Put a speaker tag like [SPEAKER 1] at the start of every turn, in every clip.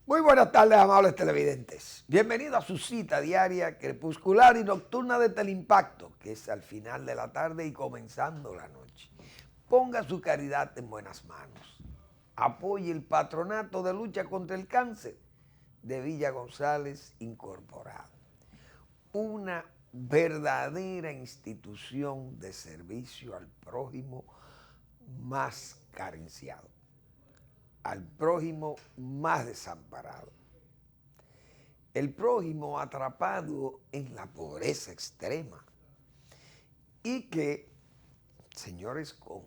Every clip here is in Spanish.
[SPEAKER 1] Muy buenas tardes, amables televidentes. Bienvenido a su cita diaria, crepuscular y nocturna de Teleimpacto, que es al final de la tarde y comenzando la noche. Ponga su caridad en buenas manos. Apoye el Patronato de Lucha contra el Cáncer de Villa González Incorporado. Una verdadera institución de servicio al prójimo más carenciado, al prójimo más desamparado, el prójimo atrapado en la pobreza extrema y que, señores, con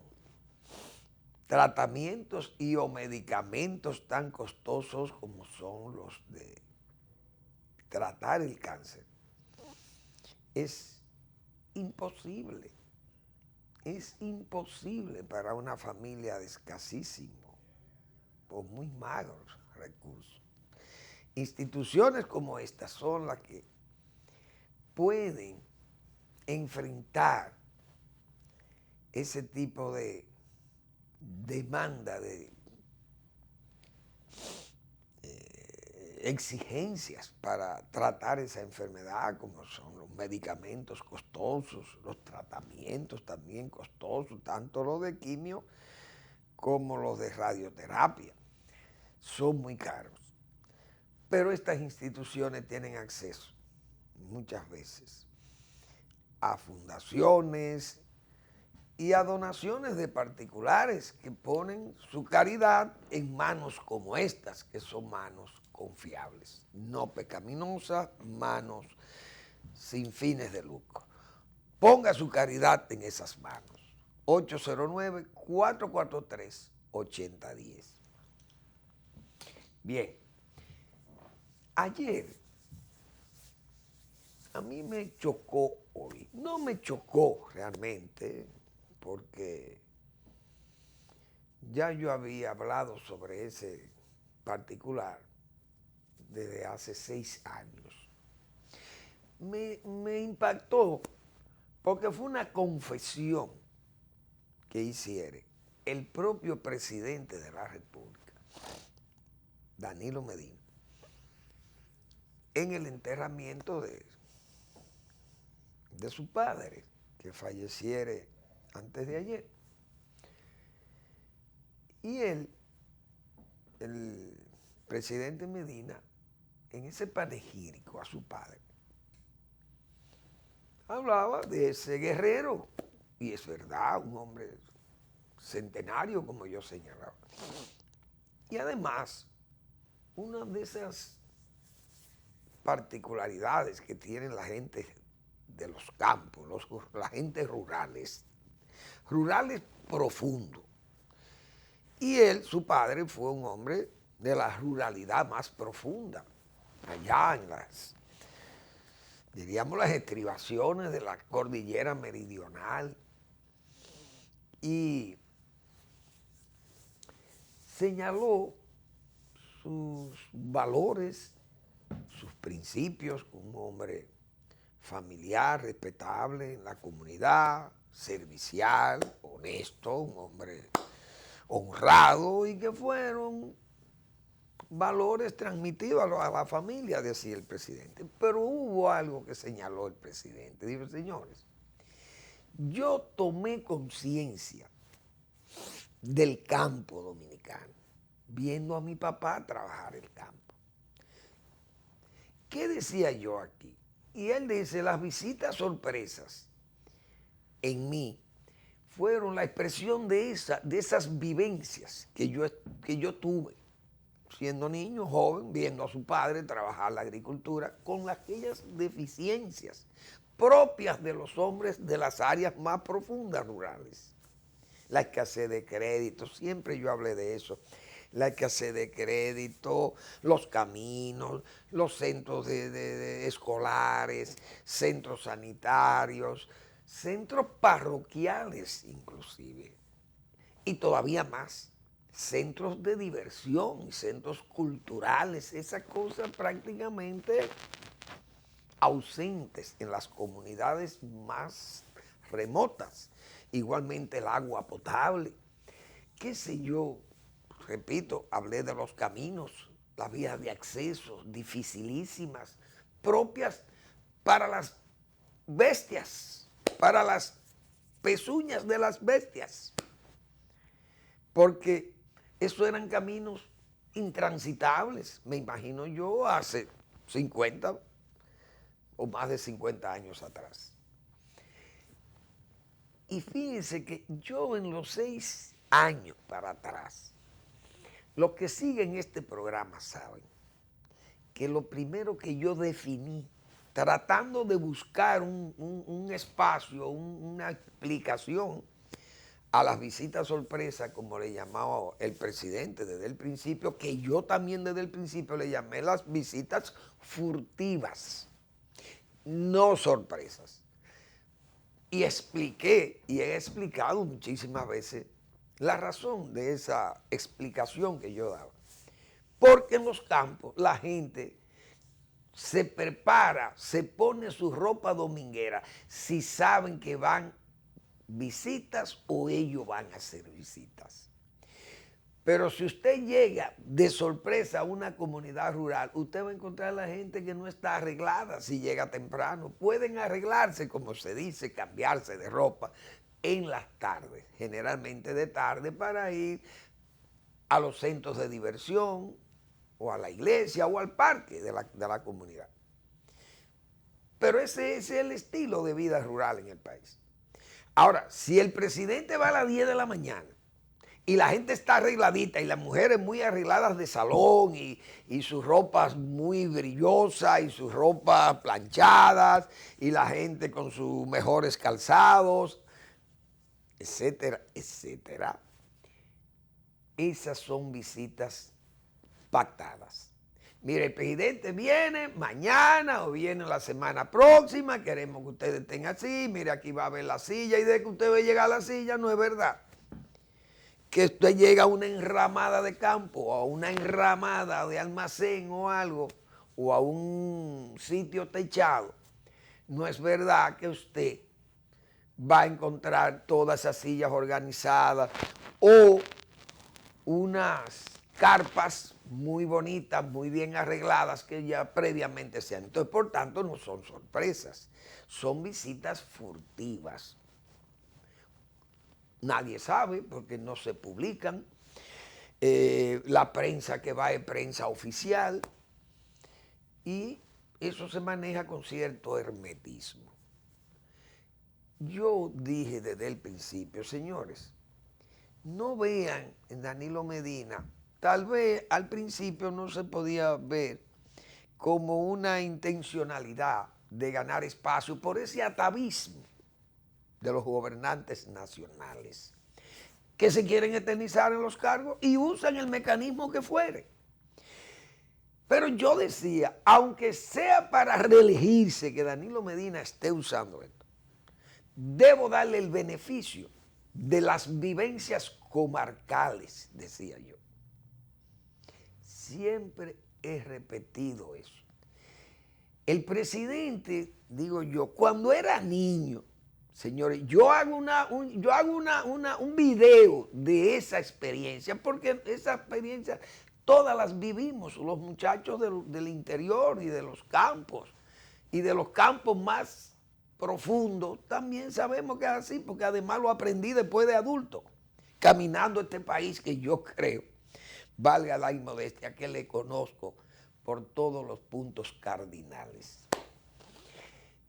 [SPEAKER 1] tratamientos y o medicamentos tan costosos como son los de tratar el cáncer, es imposible para una familia de escasísimo o muy magros recursos. Instituciones como estas son las que pueden enfrentar ese tipo de demanda, de exigencias para tratar esa enfermedad, como son los medicamentos costosos, los tratamientos también costosos, tanto los de quimio como los de radioterapia. Son muy caros. Pero estas instituciones tienen acceso muchas veces a fundaciones y a donaciones de particulares que ponen su caridad en manos como estas, que son manos confiables, no pecaminosas, manos sin fines de lucro. Ponga su caridad en esas manos. 809-443-8010. Bien, ayer a mí me chocó hoy. No me chocó realmente, porque ya yo había hablado sobre ese particular desde hace 6 años. Me impactó porque fue una confesión que hiciera el propio presidente de la República, Danilo Medina, en el enterramiento de su padre, que falleciere antes de ayer. Y él, el presidente Medina, en ese panegírico a su padre, hablaba de ese guerrero, y es verdad, un hombre centenario, como yo señalaba. Y además, una de esas particularidades que tienen la gente de los campos, la gente rurales profundos. Y él, su padre, fue un hombre de la ruralidad más profunda, allá en las estribaciones de la cordillera meridional. Y señaló sus valores, sus principios, un hombre familiar, respetable en la comunidad, servicial, honesto, un hombre honrado, y que fueron valores transmitidos a la familia, decía el presidente. Pero hubo algo que señaló el presidente. Dijo: señores, yo tomé conciencia del campo dominicano, viendo a mi papá trabajar el campo. ¿Qué decía yo aquí? Y él dice: las visitas sorpresas en mí fueron la expresión de esas vivencias que yo tuve siendo niño, joven, viendo a su padre trabajar la agricultura con aquellas deficiencias propias de los hombres de las áreas más profundas rurales. La escasez de crédito, siempre yo hablé de eso. La escasez de crédito, los caminos, los centros escolares, centros sanitarios, centros parroquiales inclusive, y todavía más, centros de diversión, centros culturales, esas cosas prácticamente ausentes en las comunidades más remotas. Igualmente el agua potable, qué sé yo, repito, hablé de los caminos, las vías de acceso dificilísimas, propias para las bestias, para las pezuñas de las bestias, porque esos eran caminos intransitables, me imagino yo, hace 50 o más de 50 años atrás. Y fíjense que yo en los 6 años para atrás, los que siguen este programa saben que lo primero que yo definí, tratando de buscar un espacio, una explicación a las visitas sorpresa, como le llamaba el presidente desde el principio, que yo también desde el principio le llamé las visitas furtivas, no sorpresas. Y expliqué, y he explicado muchísimas veces, la razón de esa explicación que yo daba. Porque en los campos la gente se prepara, se pone su ropa dominguera, si saben que van visitas o ellos van a hacer visitas. Pero si usted llega de sorpresa a una comunidad rural, usted va a encontrar a la gente que no está arreglada si llega temprano. Pueden arreglarse, como se dice, cambiarse de ropa en las tardes, generalmente de tarde, para ir a los centros de diversión o a la iglesia o al parque de la comunidad. Pero ese es el estilo de vida rural en el país. Ahora, si el presidente va a las 10 de la mañana y la gente está arregladita y las mujeres muy arregladas de salón y sus ropas muy brillosas y sus ropas planchadas y la gente con sus mejores calzados, etcétera, etcétera, esas son visitas pactadas. Mire, el presidente viene mañana o viene la semana próxima, queremos que ustedes estén así, mire, aquí va a haber la silla, y de que usted ve llegar a la silla, no es verdad. Que usted llega a una enramada de campo, o a una enramada de almacén o algo, o a un sitio techado, no es verdad que usted va a encontrar todas esas sillas organizadas o unas carpas muy bonitas, muy bien arregladas, que ya previamente sean. Entonces, por tanto, no son sorpresas, son visitas furtivas. Nadie sabe porque no se publican. La prensa que va es prensa oficial y eso se maneja con cierto hermetismo. Yo dije desde el principio, señores, no vean en Danilo Medina, tal vez al principio no se podía ver como una intencionalidad de ganar espacio por ese atavismo de los gobernantes nacionales que se quieren eternizar en los cargos y usan el mecanismo que fuere. Pero yo decía, aunque sea para reelegirse que Danilo Medina esté usando esto, debo darle el beneficio de las vivencias comarcales, decía yo. Siempre he repetido eso. El presidente, digo yo, cuando era niño, señores, yo hago un video de esa experiencia, porque esa experiencia todas las vivimos, los muchachos del interior y de los campos más profundo, también sabemos que es así, porque además lo aprendí después de adulto, caminando este país que yo creo, valga la inmodestia, que le conozco por todos los puntos cardinales.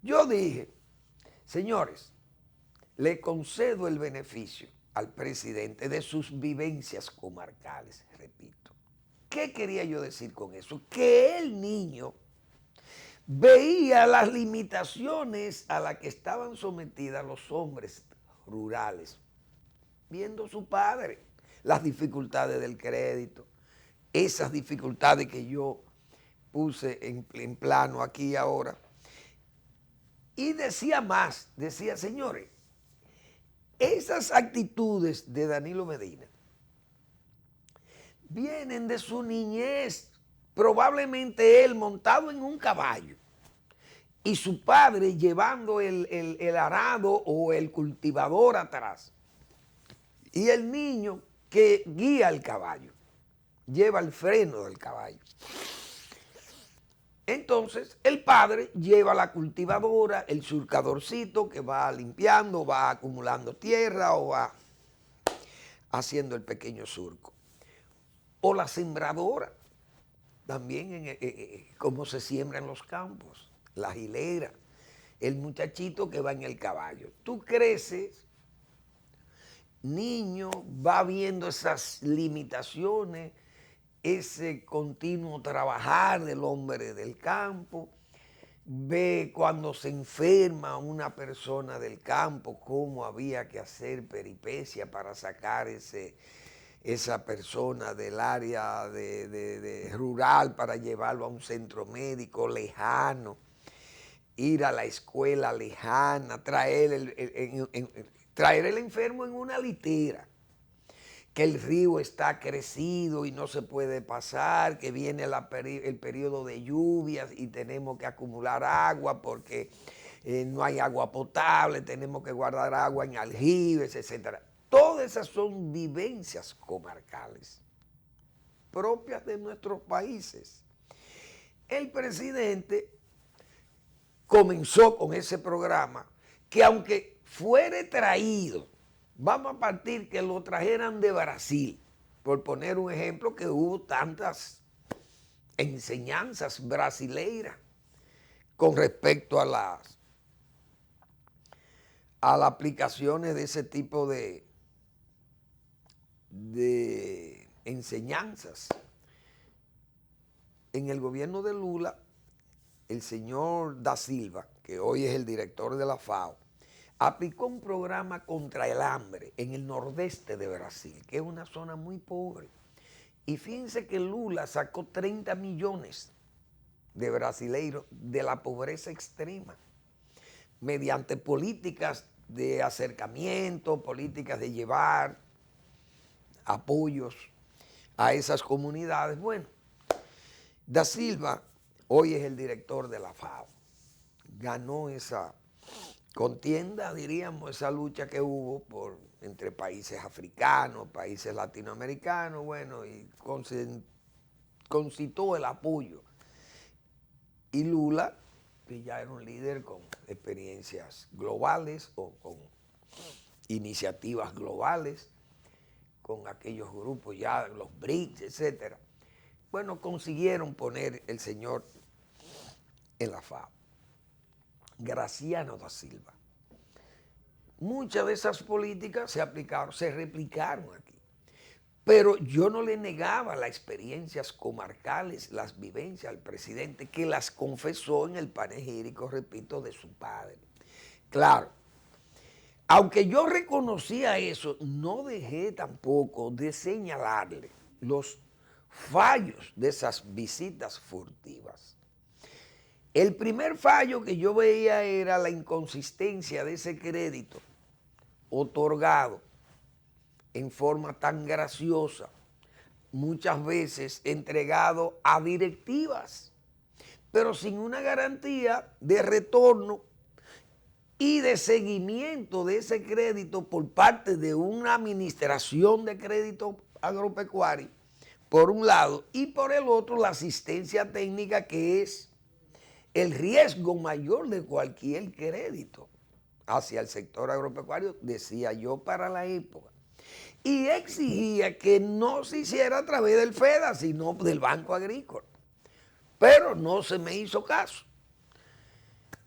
[SPEAKER 1] Yo dije, señores, le concedo el beneficio al presidente de sus vivencias comarcales, repito. ¿Qué quería yo decir con eso? Que el niño veía las limitaciones a las que estaban sometidas los hombres rurales, viendo a su padre, las dificultades del crédito, esas dificultades que yo puse en plano aquí ahora. Y decía más, decía, señores, esas actitudes de Danilo Medina vienen de su niñez, probablemente él montado en un caballo y su padre llevando el arado o el cultivador atrás y el niño que guía el caballo. lleva el freno del caballo. Entonces, el padre lleva la cultivadora, el surcadorcito que va limpiando, va acumulando tierra o va haciendo el pequeño surco. O la sembradora, también como se siembra en los campos, la hilera, el muchachito que va en el caballo. Tú creces, niño, va viendo esas limitaciones, ese continuo trabajar del hombre del campo, ve cuando se enferma una persona del campo, cómo había que hacer peripecia para sacar esa persona del área de rural para llevarlo a un centro médico lejano, ir a la escuela lejana, traer el enfermo en una litera, que el río está crecido y no se puede pasar, que viene el periodo de lluvias y tenemos que acumular agua porque no hay agua potable, tenemos que guardar agua en aljibes, etc. Todas esas son vivencias comarcales propias de nuestros países. El presidente comenzó con ese programa que, aunque fuere traído, vamos a partir que lo trajeran de Brasil, por poner un ejemplo, que hubo tantas enseñanzas brasileiras con respecto a las aplicaciones de ese tipo de enseñanzas. En el gobierno de Lula, el señor Da Silva, que hoy es el director de la FAO, aplicó un programa contra el hambre en el nordeste de Brasil, que es una zona muy pobre. Y fíjense que Lula sacó 30 millones de brasileiros de la pobreza extrema, mediante políticas de acercamiento, políticas de llevar apoyos a esas comunidades. Bueno, Da Silva hoy es el director de la FAO. Ganó esa contienda, diríamos, esa lucha que hubo entre países africanos, países latinoamericanos, bueno, y concitó el apoyo. Y Lula, que ya era un líder con experiencias globales o con iniciativas globales, con aquellos grupos ya, los BRICS, etcétera, bueno, consiguieron poner el señor en la FAO. Graciano da Silva. Muchas de esas políticas se aplicaron, se replicaron aquí. Pero yo no le negaba las experiencias comarcales, las vivencias al presidente, que las confesó en el panegírico, repito, de su padre. Claro, aunque yo reconocía eso, no dejé tampoco de señalarle los fallos de esas visitas furtivas. El primer fallo que yo veía era la inconsistencia de ese crédito otorgado en forma tan graciosa, muchas veces entregado a directivas, pero sin una garantía de retorno y de seguimiento de ese crédito por parte de una administración de crédito agropecuario, por un lado, y por el otro la asistencia técnica, que es el riesgo mayor de cualquier crédito hacia el sector agropecuario, decía yo para la época. Y exigía que no se hiciera a través del FEDA, sino del Banco Agrícola. Pero no se me hizo caso.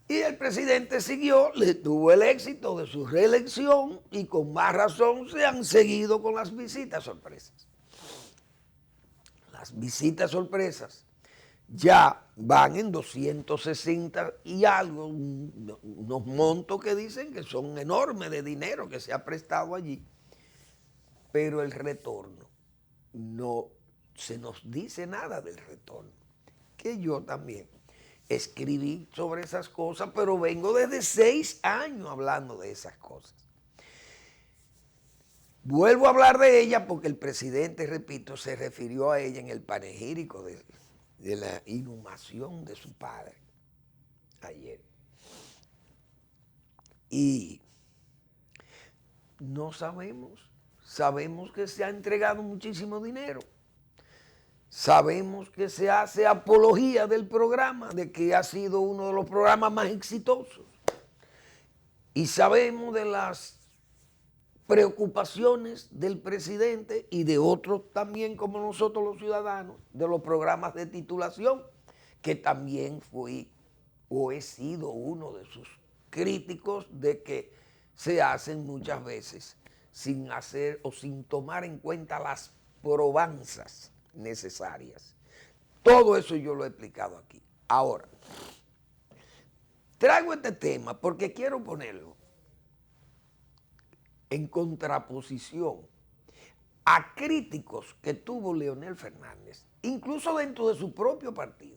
[SPEAKER 1] Y el presidente siguió, le tuvo el éxito de su reelección y con más razón se han seguido con las visitas sorpresas. Las visitas sorpresas ya van en 260 y algo, unos montos que dicen que son enormes de dinero que se ha prestado allí. Pero el retorno, no se nos dice nada del retorno, que yo también escribí sobre esas cosas, pero vengo desde 6 años hablando de esas cosas. Vuelvo a hablar de ella porque el presidente, repito, se refirió a ella en el panegírico de la inhumación de su padre ayer. Y no sabemos que se ha entregado muchísimo dinero. Sabemos que se hace apología del programa, de que ha sido uno de los programas más exitosos. Y sabemos de las preocupaciones del presidente y de otros también como nosotros los ciudadanos, de los programas de titulación, que también fui o he sido uno de sus críticos de que se hacen muchas veces sin hacer o sin tomar en cuenta las probanzas necesarias. Todo eso yo lo he explicado aquí. Ahora, traigo este tema porque quiero ponerlo en contraposición a críticos que tuvo Leonel Fernández, incluso dentro de su propio partido,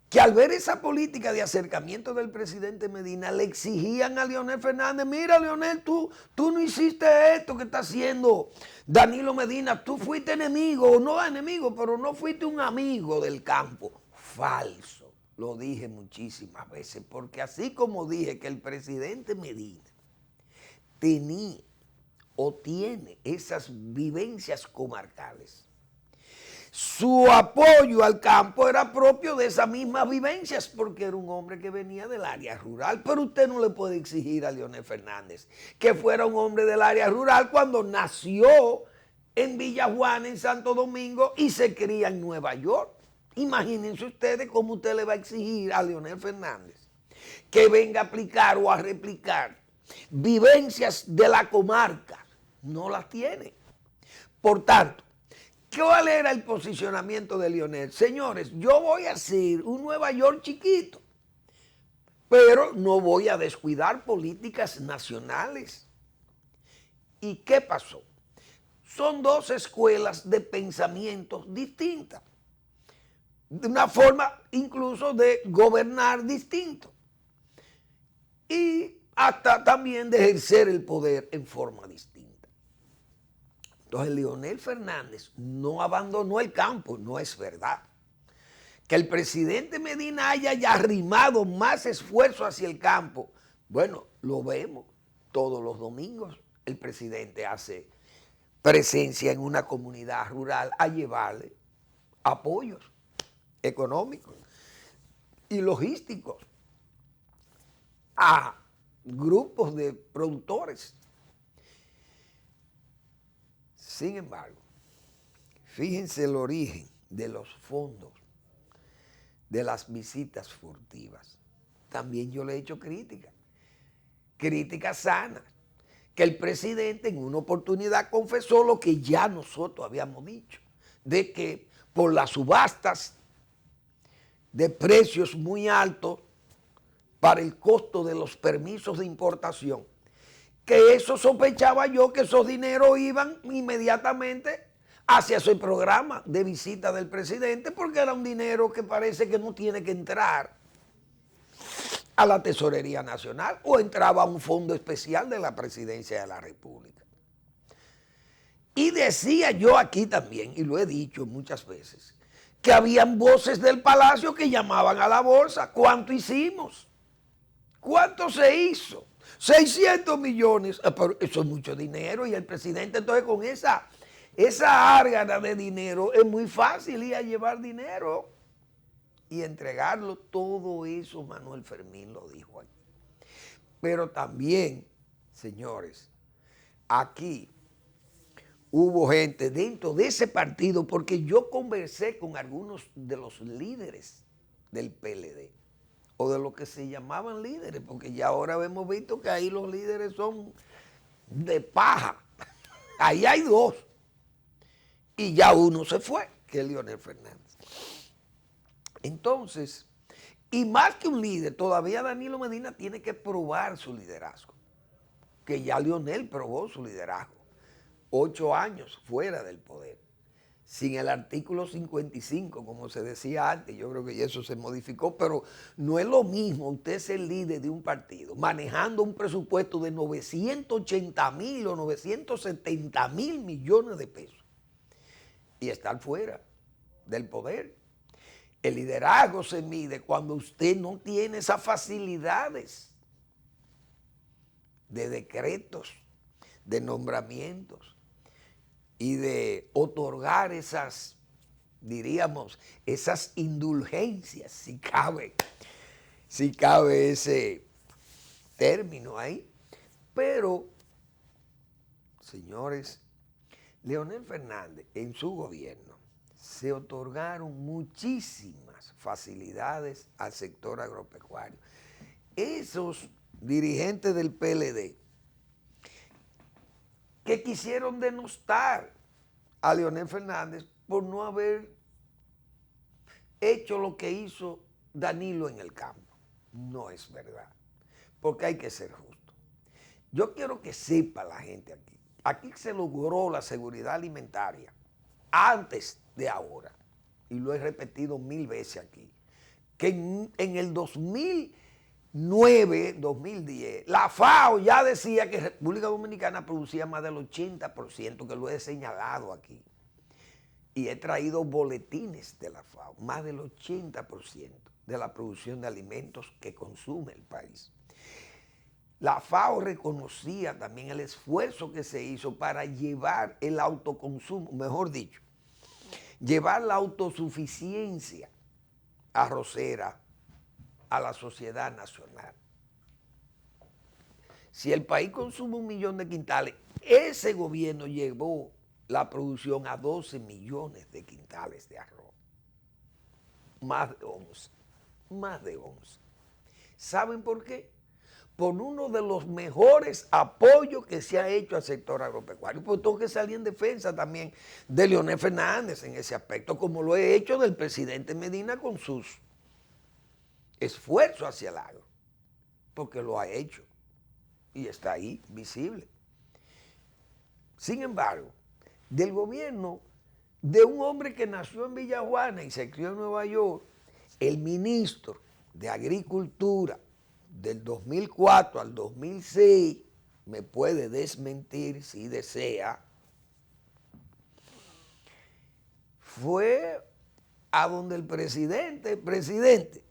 [SPEAKER 1] que al ver esa política de acercamiento del presidente Medina le exigían a Leonel Fernández: mira, Leonel, tú no hiciste esto que está haciendo Danilo Medina, tú fuiste enemigo, no enemigo, pero no fuiste un amigo del campo. Falso, lo dije muchísimas veces, porque así como dije que el presidente Medina tenía o tiene esas vivencias comarcales, su apoyo al campo era propio de esas mismas vivencias, porque era un hombre que venía del área rural. Pero usted no le puede exigir a Leonel Fernández que fuera un hombre del área rural cuando nació en Villajuana, en Santo Domingo, y se cría en Nueva York. Imagínense ustedes cómo usted le va a exigir a Leonel Fernández que venga a aplicar o a replicar vivencias de la comarca. No las tiene. Por tanto, ¿cuál era el posicionamiento de Leonel? Señores, yo voy a hacer un Nueva York chiquito, pero no voy a descuidar políticas nacionales. ¿Y qué pasó? Son dos escuelas de pensamientos distintas, de una forma incluso de gobernar distinto y hasta también de ejercer el poder en forma distinta. Entonces Leonel Fernández no abandonó el campo, no es verdad. Que el presidente Medina haya ya arrimado más esfuerzo hacia el campo, bueno, lo vemos todos los domingos. El presidente hace presencia en una comunidad rural a llevarle apoyos económicos y logísticos a grupos de productores. Sin embargo, fíjense el origen de los fondos de las visitas furtivas. También yo le he hecho críticas sanas, que el presidente en una oportunidad confesó lo que ya nosotros habíamos dicho, de que por las subastas de precios muy altos para el costo de los permisos de importación, que eso sospechaba yo, que esos dineros iban inmediatamente hacia ese programa de visita del presidente, porque era un dinero que parece que no tiene que entrar a la Tesorería Nacional o entraba a un fondo especial de la Presidencia de la República. Y decía yo aquí también, y lo he dicho muchas veces, que habían voces del Palacio que llamaban a la bolsa. ¿Cuánto hicimos? ¿Cuánto se hizo? 600 millones, pero eso es mucho dinero, y el presidente entonces con esa árgana de dinero es muy fácil ir a llevar dinero y entregarlo. Todo eso Manuel Fermín lo dijo aquí. Pero también, señores, aquí hubo gente dentro de ese partido, porque yo conversé con algunos de los líderes del PLD, o de lo que se llamaban líderes, porque ya ahora hemos visto que ahí los líderes son de paja. Ahí hay dos. Y ya uno se fue, que es Leonel Fernández. Entonces, y más que un líder, todavía Danilo Medina tiene que probar su liderazgo, que ya Leonel probó su liderazgo. 8 años fuera del poder, sin el artículo 55, como se decía antes. Yo creo que eso se modificó, pero no es lo mismo usted ser líder de un partido, manejando un presupuesto de 980,000 o 970,000 millones de pesos, y estar fuera del poder. El liderazgo se mide cuando usted no tiene esas facilidades de decretos, de nombramientos, y de otorgar esas, diríamos, esas indulgencias, si cabe ese término ahí. Pero, señores, Leonel Fernández en su gobierno se otorgaron muchísimas facilidades al sector agropecuario. Esos dirigentes del PLD que quisieron denostar a Leonel Fernández por no haber hecho lo que hizo Danilo en el campo. No es verdad, porque hay que ser justo. Yo quiero que sepa la gente aquí. Aquí se logró la seguridad alimentaria antes de ahora, y lo he repetido 1000 veces aquí, que en el 2009, 2010, la FAO ya decía que República Dominicana producía más del 80%, que lo he señalado aquí. Y he traído boletines de la FAO, más del 80% de la producción de alimentos que consume el país. La FAO reconocía también el esfuerzo que se hizo para llevar el autoconsumo, mejor dicho, llevar la autosuficiencia arrocera a la sociedad nacional. Si el país consume 1 millón de quintales, ese gobierno llevó la producción a 12 millones de quintales de arroz. Más de 11. Más de 11. ¿Saben por qué? Por uno de los mejores apoyos que se ha hecho al sector agropecuario. Pues tengo que salir en defensa también de Leonel Fernández en ese aspecto, como lo he hecho del presidente Medina con sus esfuerzos hacia el agro, porque lo ha hecho y está ahí visible. Sin embargo, del gobierno de un hombre que nació en Villajuana y se crió en Nueva York, el ministro de Agricultura del 2004 al 2006, me puede desmentir si desea, fue a donde el presidente,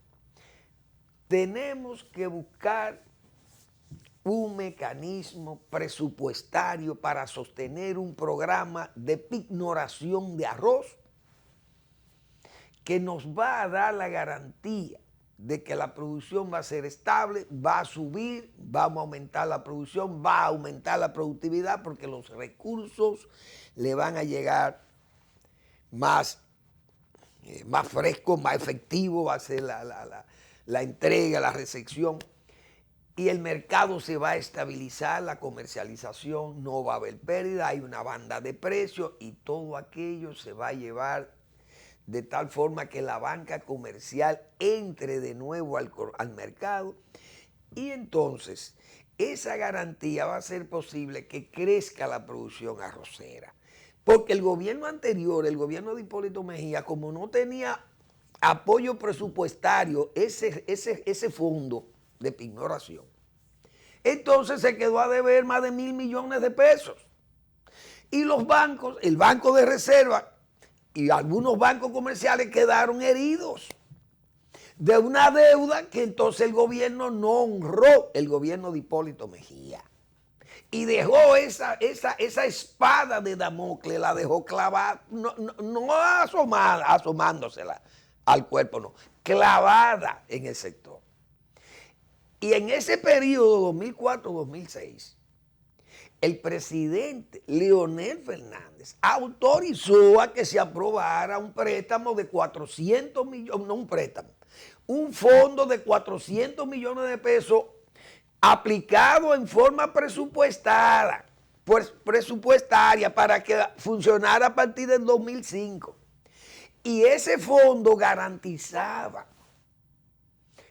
[SPEAKER 1] tenemos que buscar un mecanismo presupuestario para sostener un programa de pignoración de arroz que nos va a dar la garantía de que la producción va a ser estable, va a subir, vamos a aumentar la producción, va a aumentar la productividad porque los recursos le van a llegar más frescos, más efectivos, va a ser la entrega, la recepción. Y el mercado se va a estabilizar, la comercialización, no va a haber pérdida, hay una banda de precios y todo aquello se va a llevar de tal forma que la banca comercial entre de nuevo al mercado y entonces esa garantía va a hacer posible que crezca la producción arrocera. Porque el gobierno anterior, el gobierno de Hipólito Mejía, como no tenía apoyo presupuestario, ese fondo de pignoración, entonces se quedó a deber más de 1.000 millones de pesos. Y los bancos, el Banco de Reserva y algunos bancos comerciales quedaron heridos de una deuda que entonces el gobierno no honró, el gobierno de Hipólito Mejía. Y dejó esa espada de Damocles, la dejó clavada, no asomándosela al cuerpo, no, clavada en el sector. Y en ese periodo 2004-2006, el presidente Leonel Fernández autorizó a que se aprobara un préstamo de 400 millones, no un préstamo, un fondo de 400 millones de pesos aplicado en forma presupuestaria para que funcionara a partir del 2005. Y ese fondo garantizaba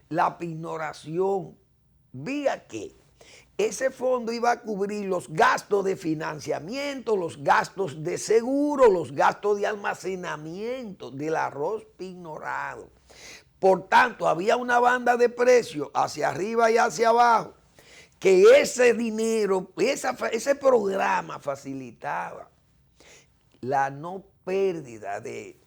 [SPEAKER 1] la pignoración, vía que ese fondo iba a cubrir los gastos de financiamiento, los gastos de seguro, los gastos de almacenamiento del arroz pignorado. Por tanto, había una banda de precios hacia arriba y hacia abajo, que ese dinero, ese programa facilitaba la no pérdida de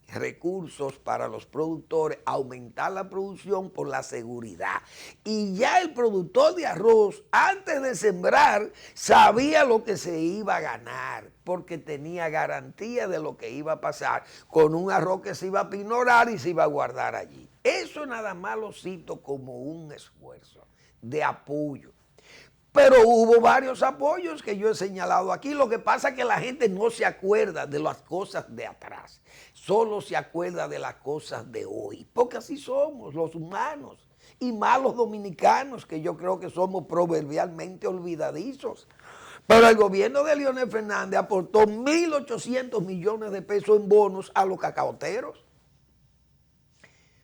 [SPEAKER 1] recursos para los productores, aumentar la producción por la seguridad. Y ya el productor de arroz, antes de sembrar, sabía lo que se iba a ganar, porque tenía garantía de lo que iba a pasar con un arroz que se iba a pinorar y se iba a guardar allí. Eso nada más lo cito como un esfuerzo de apoyo. Pero hubo varios apoyos que yo he señalado aquí. Lo que pasa es que la gente no se acuerda de las cosas de atrás. Solo se acuerda de las cosas de hoy. Porque así somos los humanos. Y más los dominicanos, que yo creo que somos proverbialmente olvidadizos. Pero el gobierno de Leonel Fernández aportó 1.800 millones de pesos en bonos a los cacaoteros,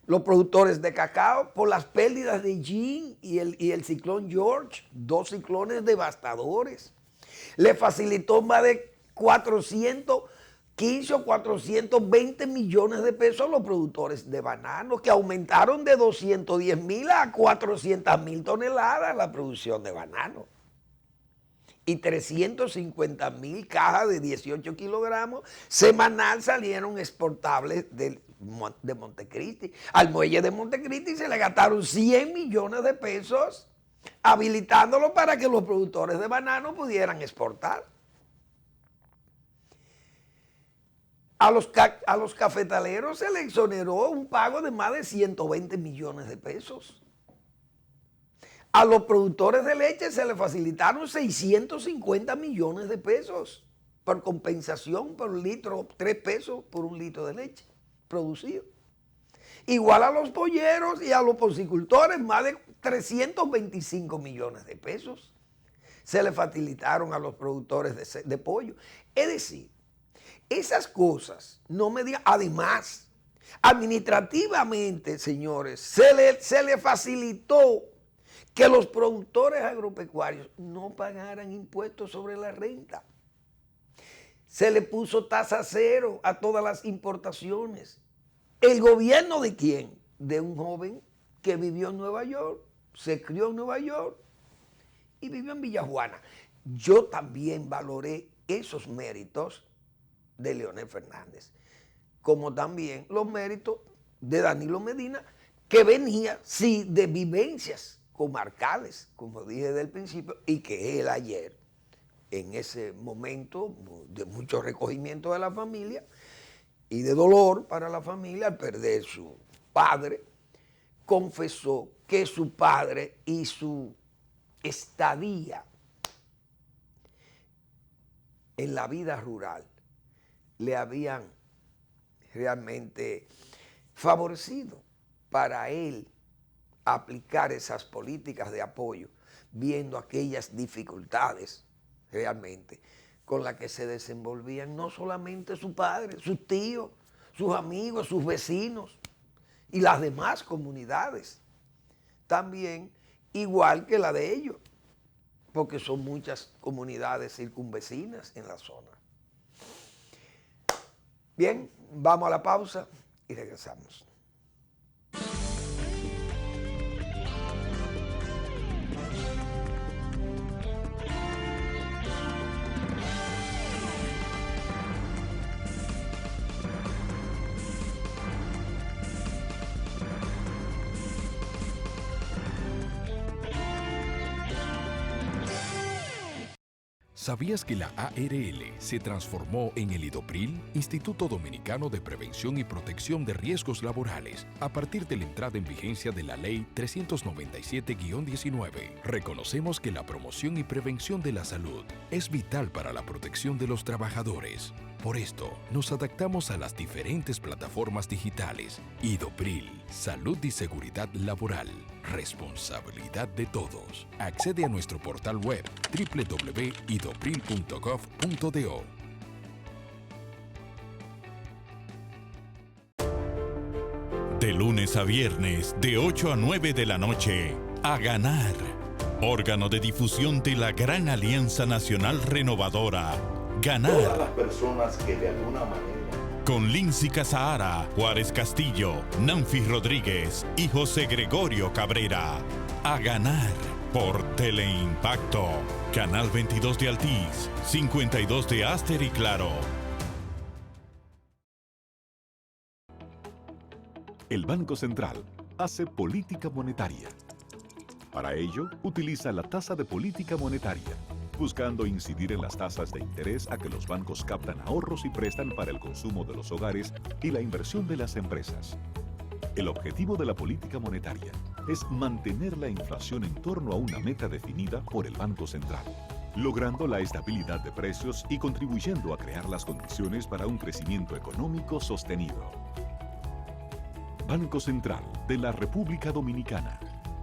[SPEAKER 1] los productores de cacao, por las pérdidas de Jean y el ciclón George, 2 ciclones devastadores. Le facilitó más de 415 o 420 millones de pesos a los productores de bananos, que aumentaron de 210,000 a 400,000 toneladas la producción de bananos. Y 350,000 cajas de 18 kilogramos semanal salieron exportables de Montecristi. Al muelle de Montecristi se le gastaron 100 millones de pesos habilitándolo para que los productores de banano pudieran exportar. A los cafetaleros se les exoneró un pago de más de 120 millones de pesos. A los productores de leche se les facilitaron 650 millones de pesos por compensación por un litro, 3 pesos por un litro de leche producido. Igual a los polleros y a los porcicultores, más de 325 millones de pesos se les facilitaron a los productores de pollo. Es decir, esas cosas no me digan. Además, administrativamente, señores, se le facilitó que los productores agropecuarios no pagaran impuestos sobre la renta. Se le puso tasa cero a todas las importaciones. ¿El gobierno de quién? De un joven que vivió en Nueva York, se crió en Nueva York y vivió en Villajuana. Yo también valoré esos méritos de Leonel Fernández, como también los méritos de Danilo Medina, que venía, sí, de vivencias comarcales, como dije desde el principio, y que él ayer, en ese momento de mucho recogimiento de la familia y de dolor para la familia al perder su padre, confesó que su padre y su estadía en la vida rural le habían realmente favorecido para él aplicar esas políticas de apoyo, viendo aquellas dificultades realmente con las que se desenvolvían no solamente su padre, sus tíos, sus amigos, sus vecinos y las demás comunidades, también igual que la de ellos, porque son muchas comunidades circunvecinas en la zona. Bien, vamos a la pausa y regresamos.
[SPEAKER 2] ¿Sabías que la ARL se transformó en el IDOPRIL, Instituto Dominicano de Prevención y Protección de Riesgos Laborales, a partir de la entrada en vigencia de la Ley 397-19? Reconocemos que la promoción y prevención de la salud es vital para la protección de los trabajadores. Por esto, nos adaptamos a las diferentes plataformas digitales. IDOPRIL, Salud y Seguridad Laboral. Responsabilidad de todos. Accede a nuestro portal web www.idopril.gov.do.
[SPEAKER 3] De lunes a viernes, de 8 a 9 de la noche, A Ganar. Órgano de difusión de la Gran Alianza Nacional Renovadora. Ganar.
[SPEAKER 4] Todas las personas que de alguna manera.
[SPEAKER 3] Con Lindsay Casahara, Juárez Castillo, Nanfi Rodríguez y José Gregorio Cabrera. A Ganar. Por Teleimpacto. Canal 22 de Altiz, 52 de Aster y Claro.
[SPEAKER 5] El Banco Central hace política monetaria. Para ello, utiliza la tasa de política monetaria, buscando incidir en las tasas de interés a que los bancos captan ahorros y prestan para el consumo de los hogares y la inversión de las empresas. El objetivo de la política monetaria es mantener la inflación en torno a una meta definida por el Banco Central, logrando la estabilidad de precios y contribuyendo a crear las condiciones para un crecimiento económico sostenido. Banco Central de la República Dominicana,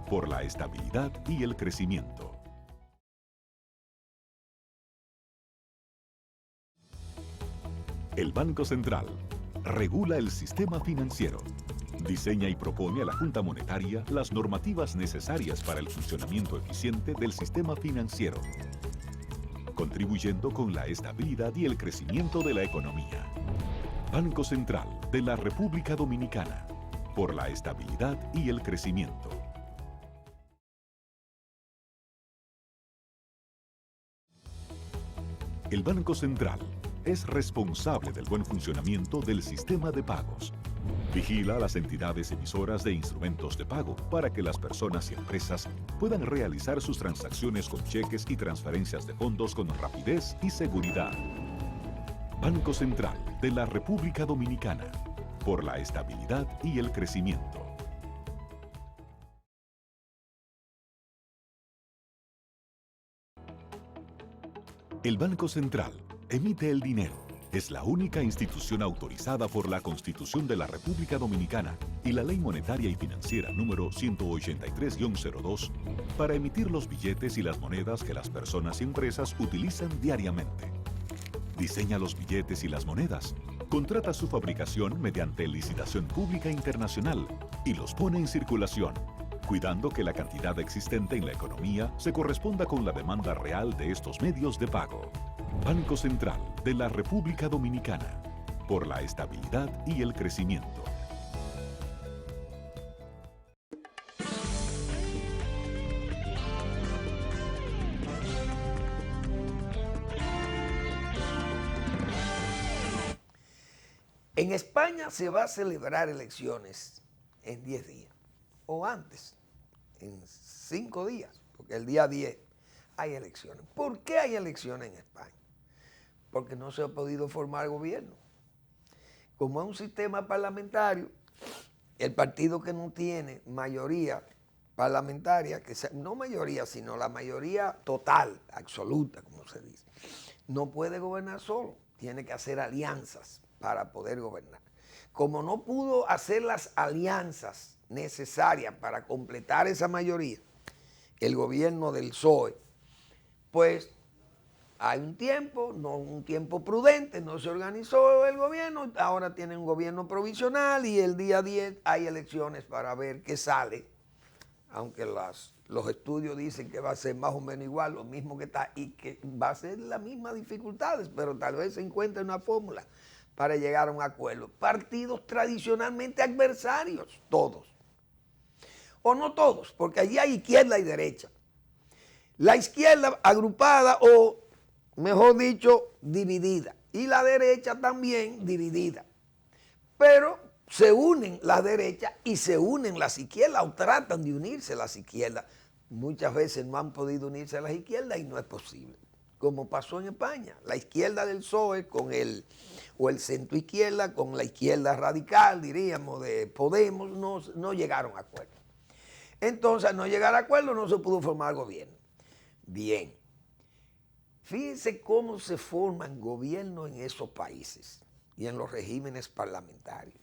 [SPEAKER 5] por la estabilidad y el crecimiento. El Banco Central regula el sistema financiero, diseña y propone a la Junta Monetaria las normativas necesarias para el funcionamiento eficiente del sistema financiero, contribuyendo con la estabilidad y el crecimiento de la economía. Banco Central de la República Dominicana, por la estabilidad y el crecimiento. El Banco Central es responsable del buen funcionamiento del sistema de pagos. Vigila a las entidades emisoras de instrumentos de pago para que las personas y empresas puedan realizar sus transacciones con cheques y transferencias de fondos con rapidez y seguridad. Banco Central de la República Dominicana, por la estabilidad y el crecimiento. El Banco Central emite el dinero. Es la única institución autorizada por la Constitución de la República Dominicana y la Ley Monetaria y Financiera número 183-02 para emitir los billetes y las monedas que las personas y empresas utilizan diariamente. Diseña los billetes y las monedas, contrata su fabricación mediante licitación pública internacional y los pone en circulación, cuidando que la cantidad existente en la economía se corresponda con la demanda real de estos medios de pago. Banco Central de la República Dominicana, por la estabilidad y el crecimiento.
[SPEAKER 1] En España se va a celebrar elecciones en 10 días, o antes, en 5 días, porque el día 10 hay elecciones. ¿Por qué hay elecciones en España? Porque no se ha podido formar gobierno. Como es un sistema parlamentario, el partido que no tiene mayoría parlamentaria, no mayoría, sino la mayoría total, absoluta, como se dice, no puede gobernar solo, tiene que hacer alianzas para poder gobernar. Como no pudo hacer las alianzas necesarias para completar esa mayoría, el gobierno del PSOE, pues hay un tiempo, no un tiempo prudente, no se organizó el gobierno, ahora tiene un gobierno provisional y el día 10 hay elecciones para ver qué sale, aunque los estudios dicen que va a ser más o menos igual, lo mismo que está, y que va a ser las mismas dificultades, pero tal vez se encuentre una fórmula para llegar a un acuerdo. Partidos tradicionalmente adversarios, todos. O no todos, porque allí hay izquierda y derecha. La izquierda agrupada o, mejor dicho, dividida. Y la derecha también dividida. Pero se unen las derechas y se unen las izquierdas o tratan de unirse las izquierdas. Muchas veces no han podido unirse a las izquierdas y no es posible. Como pasó en España. La izquierda del PSOE con el centro izquierda con la izquierda radical, diríamos, de Podemos, no llegaron a acuerdo. Entonces, al no llegar a acuerdo, no se pudo formar gobierno. Bien. Fíjense cómo se forman gobiernos en esos países y en los regímenes parlamentarios.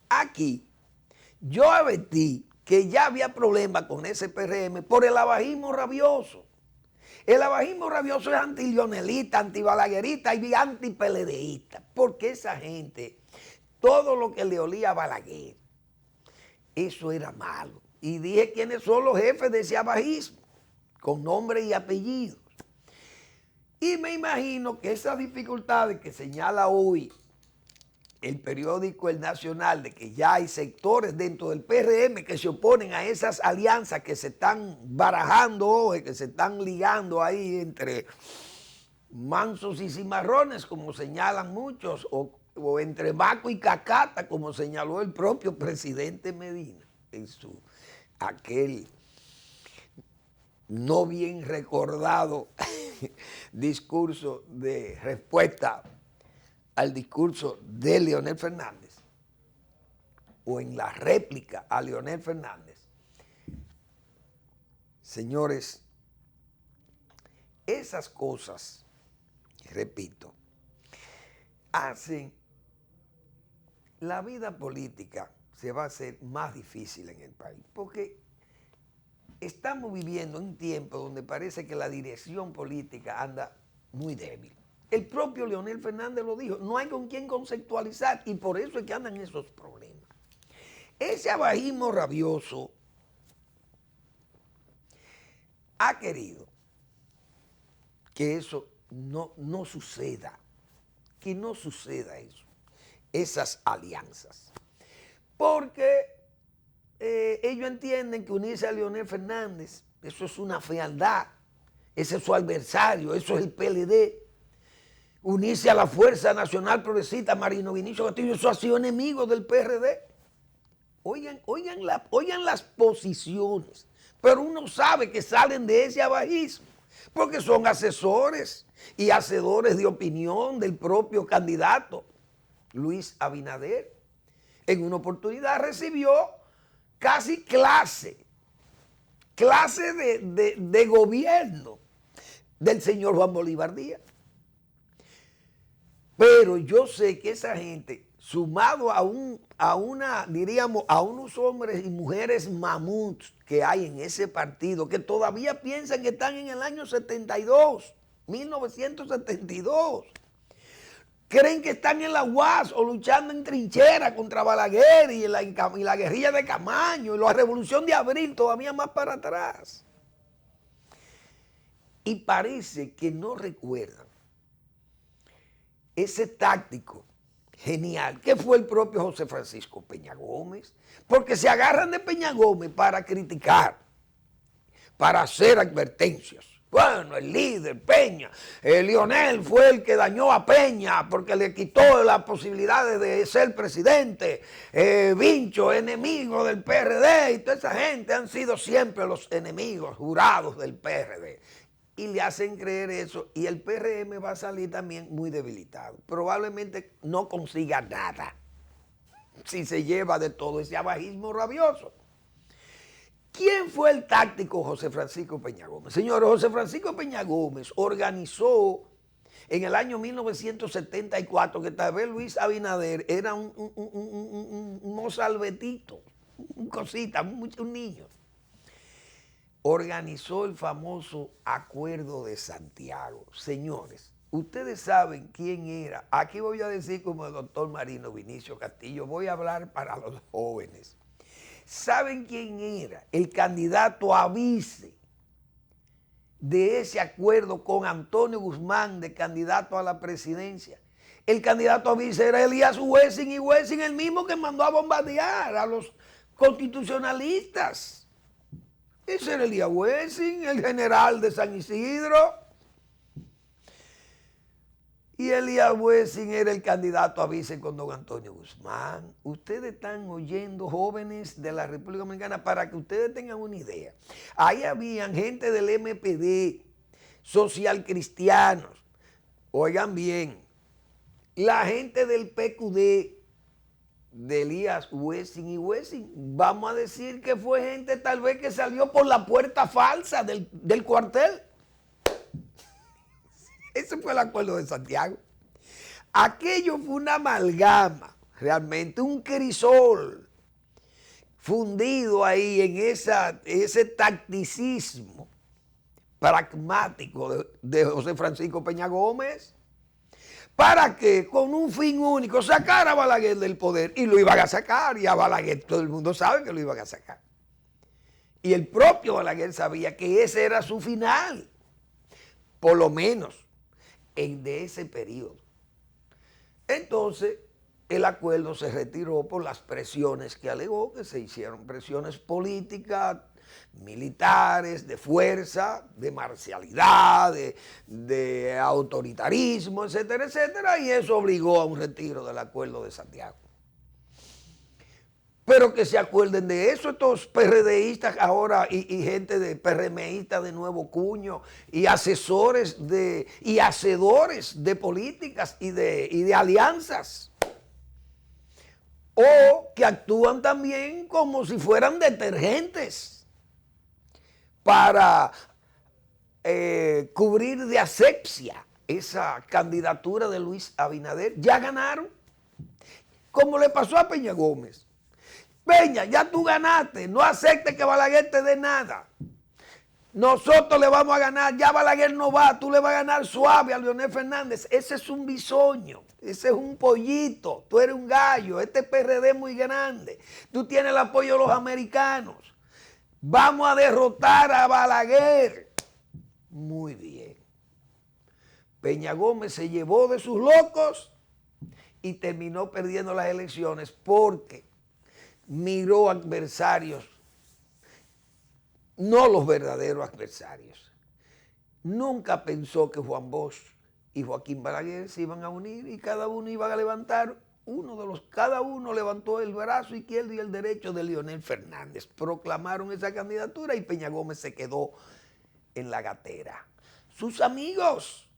[SPEAKER 1] Aquí, yo advertí que ya había problemas con ese PRM por el abajismo rabioso. El abajismo rabioso es anti-lionelista, anti-balaguerista y anti-peledeísta, porque esa gente, todo lo que le olía a Balaguer, eso era malo. Y dije quiénes son los jefes de ese abajismo, con nombre y apellidos. Y me imagino que esas dificultades que señala hoy el periódico El Nacional, de que ya hay sectores dentro del PRM que se oponen a esas alianzas que se están barajando hoy, que se están ligando ahí entre mansos y cimarrones, como señalan muchos, o o entre maco y cacata, como señaló el propio presidente Medina en su aquel no bien recordado discurso de respuesta al discurso de Leonel Fernández, o en la réplica a Leonel Fernández. Señores, esas cosas, repito, hacen la vida política se va a hacer más difícil en el país, porque estamos viviendo un tiempo donde parece que la dirección política anda muy débil. El propio Leonel Fernández lo dijo, no hay con quién conceptualizar y por eso es que andan esos problemas. Ese abajismo rabioso ha querido que eso no suceda, que no suceda eso, esas alianzas. Porque ellos entienden que unirse a Leonel Fernández, eso es una fealdad, ese es su adversario, eso es el PLD. Unirse a la Fuerza Nacional Progresista, Marino Vinicio Castillo, eso ha sido enemigo del PRD. Oigan las posiciones, pero uno sabe que salen de ese abajismo, porque son asesores y hacedores de opinión del propio candidato Luis Abinader. En una oportunidad recibió casi clase de gobierno del señor Juan Bolívar Díaz. Pero yo sé que esa gente, sumado a unos hombres y mujeres mamuts que hay en ese partido, que todavía piensan que están en el año 72, 1972, creen que están en la UAS o luchando en trinchera contra Balaguer y la guerrilla de Camaño y la revolución de abril todavía más para atrás. Y parece que no recuerdan ese táctico genial que fue el propio José Francisco Peña Gómez, porque se agarran de Peña Gómez para criticar, para hacer advertencias. Bueno, el líder Peña, Leonel fue el que dañó a Peña porque le quitó las posibilidades de ser presidente. Vincho, enemigo del PRD, y toda esa gente han sido siempre los enemigos jurados del PRD. Y le hacen creer eso, y el PRM va a salir también muy debilitado. Probablemente no consiga nada si se lleva de todo ese abajismo rabioso. ¿Quién fue el táctico José Francisco Peña Gómez? Señor, José Francisco Peña Gómez organizó en el año 1974, que tal vez Luis Abinader era un mozalbetito, un cosita, un niño. Organizó el famoso Acuerdo de Santiago. Señores, ustedes saben quién era. Aquí voy a decir como el doctor Marino Vinicio Castillo, voy a hablar para los jóvenes. ¿Saben quién era el candidato a vice de ese acuerdo con Antonio Guzmán de candidato a la presidencia? El candidato a vice era Elías Wessing, y Wessing el mismo que mandó a bombardear a los constitucionalistas. Ese era Elías Wessing, el general de San Isidro. Y Elías Wessing era el candidato a vice con don Antonio Guzmán. Ustedes están oyendo, jóvenes de la República Dominicana, para que ustedes tengan una idea. Ahí habían gente del MPD, social cristianos. Oigan bien, la gente del PQD, de Elías Wessing, y Wessing, vamos a decir que fue gente tal vez que salió por la puerta falsa del cuartel. Ese fue el Acuerdo de Santiago. Aquello fue una amalgama, realmente un crisol fundido ahí en ese tacticismo pragmático de José Francisco Peña Gómez, para que con un fin único sacar a Balaguer del poder, y lo iban a sacar, y a Balaguer todo el mundo sabe que lo iban a sacar. Y el propio Balaguer sabía que ese era su final, por lo menos de ese periodo. Entonces, el acuerdo se retiró por las presiones que alegó, que se hicieron presiones políticas militares, de fuerza, de marcialidad, de autoritarismo, etcétera, etcétera, y eso obligó a un retiro del Acuerdo de Santiago. Pero que se acuerden de eso estos PRDistas ahora y gente de PRMistas de nuevo cuño y asesores y hacedores de políticas y de alianzas. O que actúan también como si fueran detergentes para cubrir de asepsia esa candidatura de Luis Abinader. Ya ganaron, como le pasó a Peña Gómez. Peña, ya tú ganaste, no aceptes que Balaguer te dé nada. Nosotros le vamos a ganar, ya Balaguer no va, tú le vas a ganar suave a Leonel Fernández. Ese es un bisoño, ese es un pollito, tú eres un gallo, este PRD es muy grande, tú tienes el apoyo de los americanos. Vamos a derrotar a Balaguer. Muy bien. Peña Gómez se llevó de sus locos y terminó perdiendo las elecciones porque miró adversarios, no los verdaderos adversarios. Nunca pensó que Juan Bosch y Joaquín Balaguer se iban a unir y cada uno iba a levantar cada uno levantó el brazo izquierdo y el derecho de Leonel Fernández. Proclamaron esa candidatura y Peña Gómez se quedó en la gatera. Sus amigos.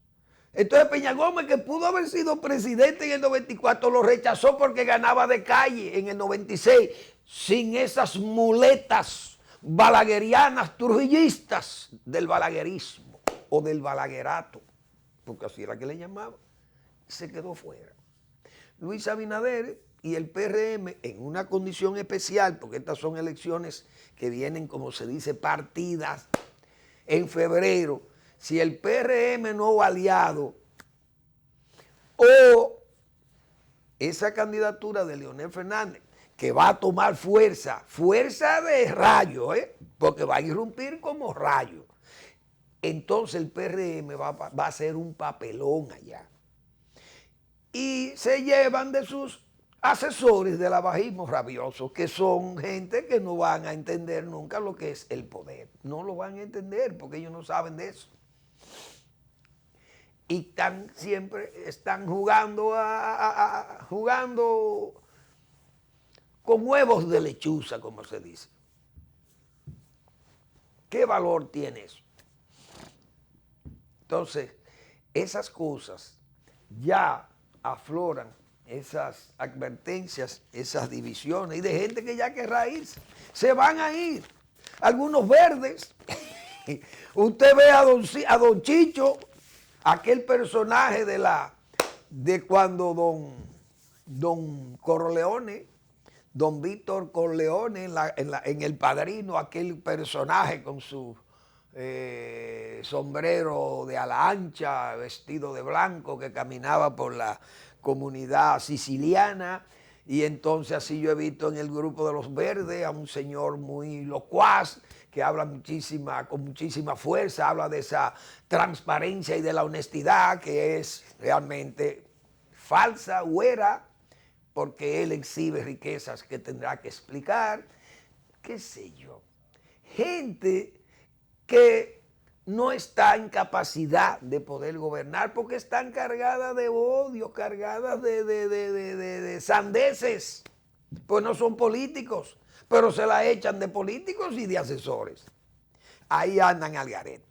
[SPEAKER 1] Entonces Peña Gómez, que pudo haber sido presidente en el 94, lo rechazó porque ganaba de calle en el 96, sin esas muletas balaguerianas, trujillistas del balaguerismo o del balaguerato, porque así era que le llamaban. Se quedó fuera. Luis Abinader y el PRM en una condición especial, porque estas son elecciones que vienen, como se dice, partidas en febrero. Si el PRM no va aliado o esa candidatura de Leonel Fernández, que va a tomar fuerza de rayo, porque va a irrumpir como rayo, entonces el PRM va a hacer un papelón allá. Y se llevan de sus asesores del abajismo rabioso, que son gente que no van a entender nunca lo que es el poder. No lo van a entender porque ellos no saben de eso. Y siempre están jugando con huevos de lechuza, como se dice. ¿Qué valor tiene eso? Entonces, esas cosas ya afloran, esas advertencias, esas divisiones, y de gente que ya querrá irse. Se van a ir. Algunos verdes. Usted ve a don Chicho, aquel personaje de cuando don Corleone, don Víctor Corleone en El Padrino, aquel personaje con su sombrero de ala ancha, vestido de blanco, que caminaba por la comunidad siciliana. Y entonces así yo he visto en el grupo de los verdes a un señor muy locuaz, que habla con muchísima fuerza, habla de esa transparencia y de la honestidad que es realmente falsa, huera, porque él exhibe riquezas que tendrá que explicar, qué sé yo. Gente que no está en capacidad de poder gobernar porque están cargadas de odio, cargadas de sandeces, pues no son políticos, pero se la echan de políticos y de asesores. Ahí andan al garete.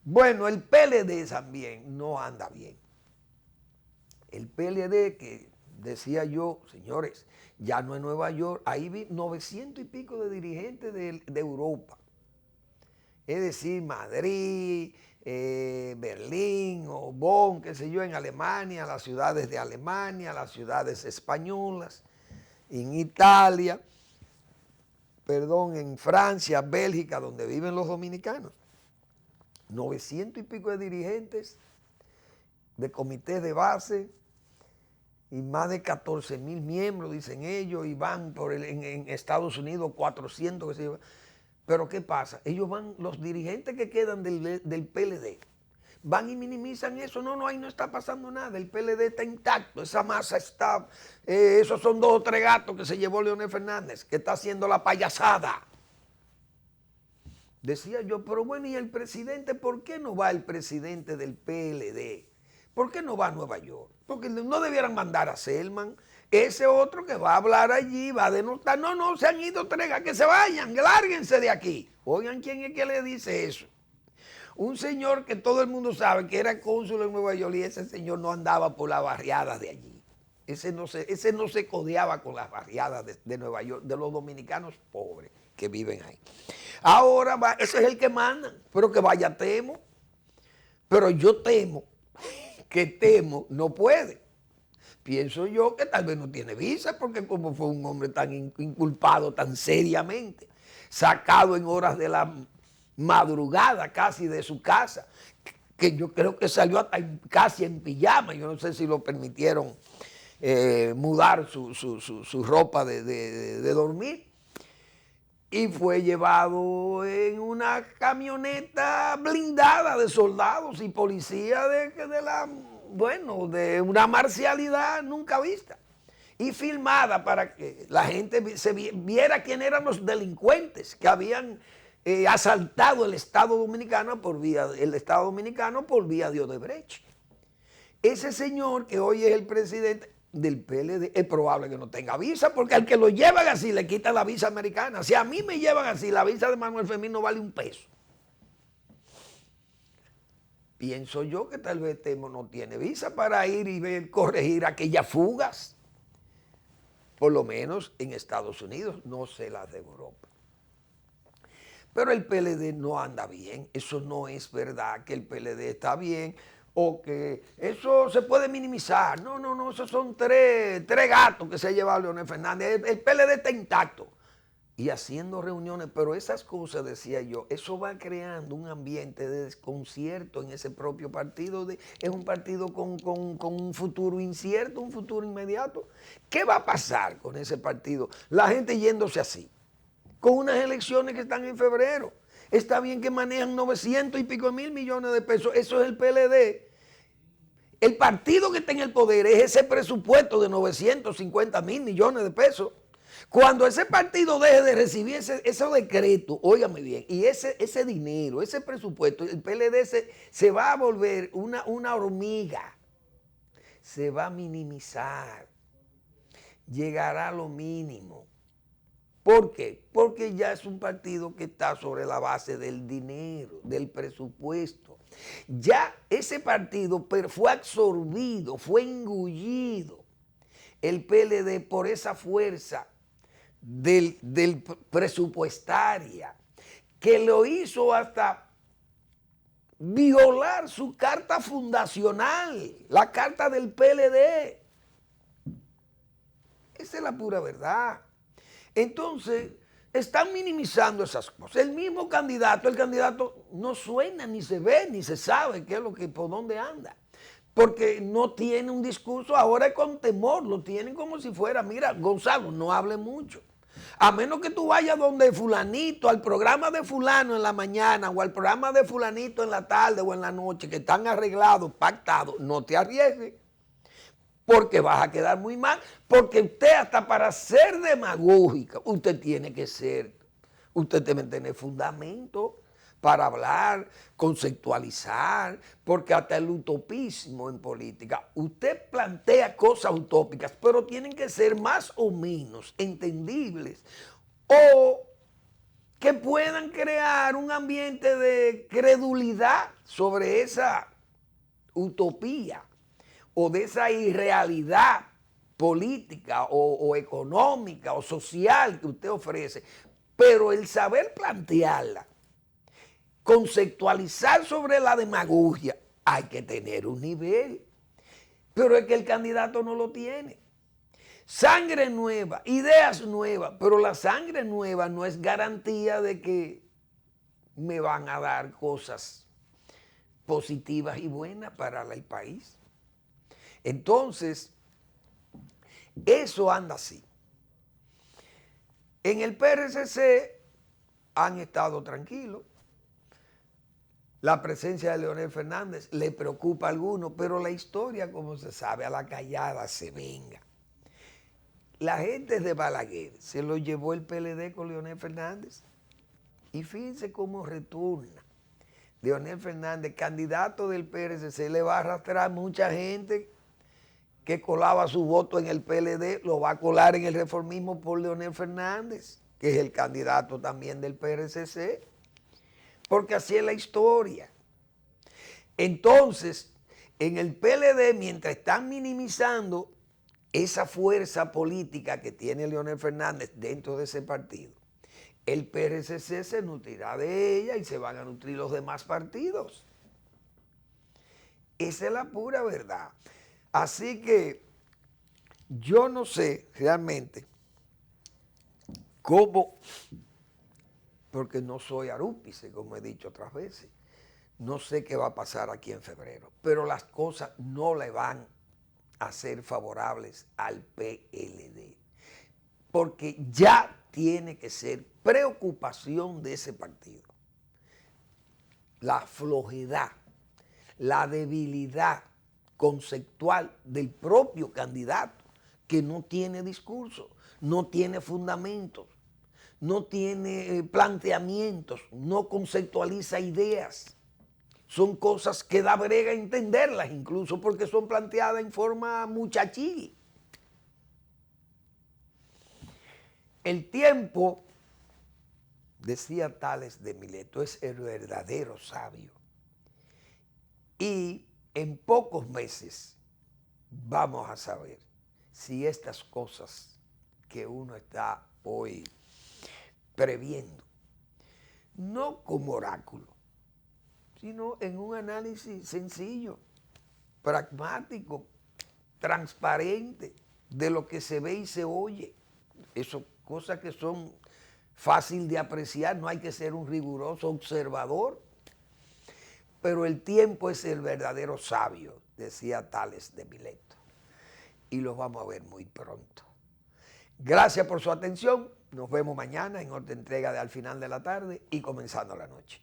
[SPEAKER 1] Bueno, el PLD también no anda bien. El PLD, que decía yo, señores, ya no es Nueva York, ahí vi 900 y pico de dirigentes de Europa. Es decir, Madrid, Berlín o Bonn, qué sé yo, en Alemania, las ciudades de Alemania, las ciudades españolas, en Italia, en Francia, Bélgica, donde viven los dominicanos. 900 y pico de dirigentes de comités de base y más de 14.000 miembros, dicen ellos, y van en Estados Unidos 400, qué sé yo. Pero ¿qué pasa? Ellos van, los dirigentes que quedan del PLD, van y minimizan eso. No, ahí no está pasando nada. El PLD está intacto, esa masa está... esos son 2 o 3 gatos que se llevó Leonel Fernández, que está haciendo la payasada. Decía yo, pero bueno, ¿y el presidente? ¿Por qué no va el presidente del PLD? ¿Por qué no va a Nueva York? Porque no debieran mandar a Selman. Ese otro que va a hablar allí, va a denotar. No, no, se han ido tres, que se vayan, lárguense de aquí. Oigan, ¿quién es que le dice eso? Un señor que todo el mundo sabe que era cónsul en Nueva York y ese señor no andaba por las barriadas de allí. Ese no se codeaba con las barriadas de Nueva York, de los dominicanos pobres que viven ahí. Ahora va, ese es el que manda, pero que vaya Temo. Pero yo temo que Temo no puede. Pienso yo que tal vez no tiene visa, porque como fue un hombre tan inculpado tan seriamente, sacado en horas de la madrugada casi de su casa, que yo creo que salió hasta casi en pijama, yo no sé si lo permitieron mudar su ropa de dormir, y fue llevado en una camioneta blindada de soldados y policía de una marcialidad nunca vista, y filmada para que la gente se viera quién eran los delincuentes que habían asaltado el Estado Dominicano por vía de Odebrecht. Ese señor que hoy es el presidente del PLD es probable que no tenga visa, porque al que lo llevan así le quitan la visa americana. Si a mí me llevan así, la visa de Manuel Fermín no vale un peso. Pienso yo que tal vez Temo no tiene visa para ir y corregir aquellas fugas, por lo menos en Estados Unidos, no sé las de Europa. Pero el PLD no anda bien, eso no es verdad que el PLD está bien o que eso se puede minimizar. No, no, no, esos son tres gatos que se ha llevado Leonel Fernández. El PLD está intacto y haciendo reuniones, pero esas cosas, decía yo, eso va creando un ambiente de desconcierto en ese propio partido. Es un partido con un futuro incierto, un futuro inmediato. ¿Qué va a pasar con ese partido? La gente yéndose así, con unas elecciones que están en febrero. Está bien que manejan 900 y pico mil millones de pesos, eso es el PLD. El partido que está en el poder es ese presupuesto de 950 mil millones de pesos. Cuando ese partido deje de recibir ese decreto, óigame bien, y ese dinero, ese presupuesto, el PLD se va a volver una hormiga, se va a minimizar, llegará a lo mínimo. ¿Por qué? Porque ya es un partido que está sobre la base del dinero, del presupuesto. Ya ese partido fue absorbido, fue engullido, el PLD, por esa fuerza del presupuestaria, que lo hizo hasta violar su carta fundacional, la carta del PLD. Esa es la pura verdad. Entonces, están minimizando esas cosas. El mismo candidato, el candidato no suena, ni se ve, ni se sabe qué es lo que, por dónde anda. Porque no tiene un discurso, ahora es con temor, lo tienen como si fuera, mira, Gonzalo, no hable mucho. A menos que tú vayas donde fulanito, al programa de fulano en la mañana o al programa de fulanito en la tarde o en la noche, que están arreglados, pactados, no te arriesgues. Porque vas a quedar muy mal, porque usted hasta para ser demagógica, usted tiene que tener fundamento para hablar, conceptualizar, porque hasta el utopismo en política, usted plantea cosas utópicas, pero tienen que ser más o menos entendibles o que puedan crear un ambiente de credulidad sobre esa utopía o de esa irrealidad política o económica o social que usted ofrece, pero el saber plantearla, conceptualizar sobre la demagogia, hay que tener un nivel, pero es que el candidato no lo tiene. Sangre nueva, ideas nuevas, pero la sangre nueva no es garantía de que me van a dar cosas positivas y buenas para el país. Entonces, eso anda así. En el PRCC han estado tranquilos. La presencia de Leonel Fernández le preocupa a algunos, pero la historia, como se sabe, a la callada se venga. La gente de Balaguer se lo llevó el PLD con Leonel Fernández. Y fíjense cómo retorna Leonel Fernández, candidato del PRCC, le va a arrastrar mucha gente que colaba su voto en el PLD, lo va a colar en el reformismo por Leonel Fernández, que es el candidato también del PRCC, porque así es la historia. Entonces, en el PLD, mientras están minimizando esa fuerza política que tiene Leonel Fernández dentro de ese partido, el PRCC se nutrirá de ella y se van a nutrir los demás partidos. Esa es la pura verdad. Así que yo no sé realmente cómo, porque no soy arúpice, como he dicho otras veces, no sé qué va a pasar aquí en febrero, pero las cosas no le van a ser favorables al PLD, porque ya tiene que ser preocupación de ese partido la flojedad, la debilidad conceptual del propio candidato, que no tiene discurso, no tiene fundamentos, no tiene planteamientos, no conceptualiza ideas. Son cosas que da brega entenderlas, incluso porque son planteadas en forma muchachil. El tiempo, decía Tales de Mileto, es el verdadero sabio. Y en pocos meses vamos a saber si estas cosas que uno está hoy previendo, no como oráculo, sino en un análisis sencillo, pragmático, transparente, de lo que se ve y se oye. Eso, cosas que son fácil de apreciar, no hay que ser un riguroso observador. Pero el tiempo es el verdadero sabio, decía Tales de Mileto. Y lo vamos a ver muy pronto. Gracias por su atención. Nos vemos mañana en otra entrega de Al Final de la Tarde y comenzando la noche.